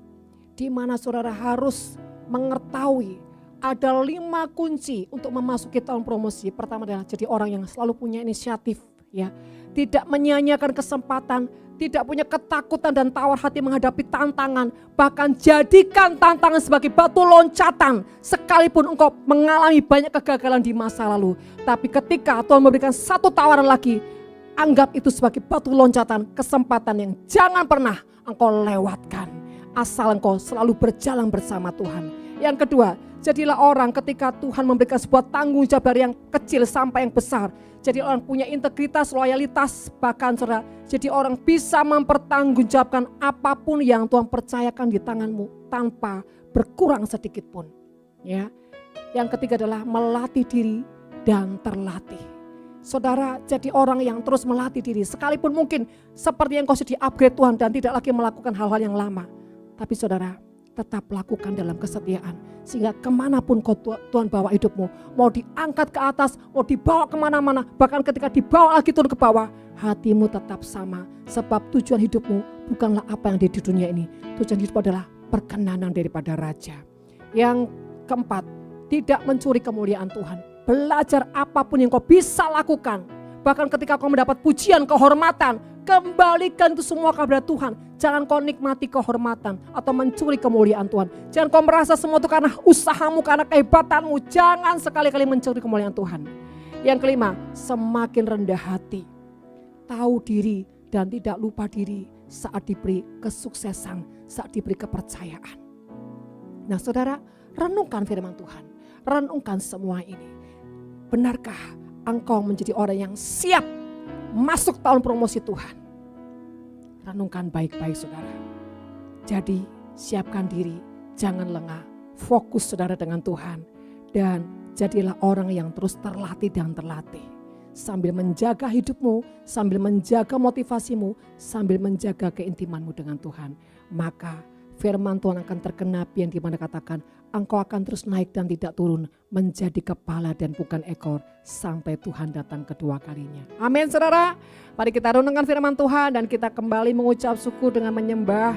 di mana saudara harus mengetahui ada 5 kunci untuk memasuki tahun promosi. Pertama adalah jadi orang yang selalu punya inisiatif. Ya, tidak menyia-nyiakan kesempatan, tidak punya ketakutan dan tawar hati menghadapi tantangan. Bahkan jadikan tantangan sebagai batu loncatan. Sekalipun engkau mengalami banyak kegagalan di masa lalu. Tapi ketika Tuhan memberikan satu tawaran lagi, anggap itu sebagai batu loncatan, kesempatan yang jangan pernah engkau lewatkan. Asal engkau selalu berjalan bersama Tuhan. Yang kedua, jadilah orang ketika Tuhan memberikan sebuah tanggung jawab dari yang kecil sampai yang besar. Jadi orang punya integritas, loyalitas, bahkan saudara, jadi orang bisa mempertanggungjawabkan apapun yang Tuhan percayakan di tanganmu tanpa berkurang sedikit pun. Ya. Yang ketiga adalah melatih diri dan terlatih. Saudara, jadi orang yang terus melatih diri, sekalipun mungkin seperti yang kau sudah di-upgrade Tuhan dan tidak lagi melakukan hal-hal yang lama. Tapi saudara, tetap lakukan dalam kesetiaan. Sehingga kemanapun Tuhan bawa hidupmu, mau diangkat ke atas, mau dibawa kemana-mana, bahkan ketika dibawa lagi turun ke bawah, hatimu tetap sama. Sebab tujuan hidupmu bukanlah apa yang ada di dunia ini. Tujuan hidup adalah perkenanan daripada Raja. Yang keempat, tidak mencuri kemuliaan Tuhan. Belajar apapun yang kau bisa lakukan. Bahkan ketika kau mendapat pujian, kehormatan, kembalikan itu semua kepada Tuhan. Jangan kau nikmati kehormatan atau mencuri kemuliaan Tuhan. Jangan kau merasa semua itu karena usahamu, karena kehebatanmu. Jangan sekali-kali mencuri kemuliaan Tuhan. Yang kelima, semakin rendah hati. Tahu diri dan tidak lupa diri saat diberi kesuksesan, saat diberi kepercayaan. Nah saudara, renungkan firman Tuhan. Renungkan semua ini. Benarkah engkau menjadi orang yang siap masuk tahun promosi Tuhan? Renungkan baik-baik saudara. Jadi siapkan diri, jangan lengah. Fokus saudara dengan Tuhan. Dan jadilah orang yang terus terlatih dan terlatih. Sambil menjaga hidupmu, sambil menjaga motivasimu, sambil menjaga keintimanmu dengan Tuhan. Maka firman Tuhan akan tergenapi yang dimana katakan, engkau akan terus naik dan tidak turun, menjadi kepala dan bukan ekor, sampai Tuhan datang kedua kalinya. Amin saudara. Mari kita renungkan firman Tuhan dan kita kembali mengucap syukur dengan menyembah.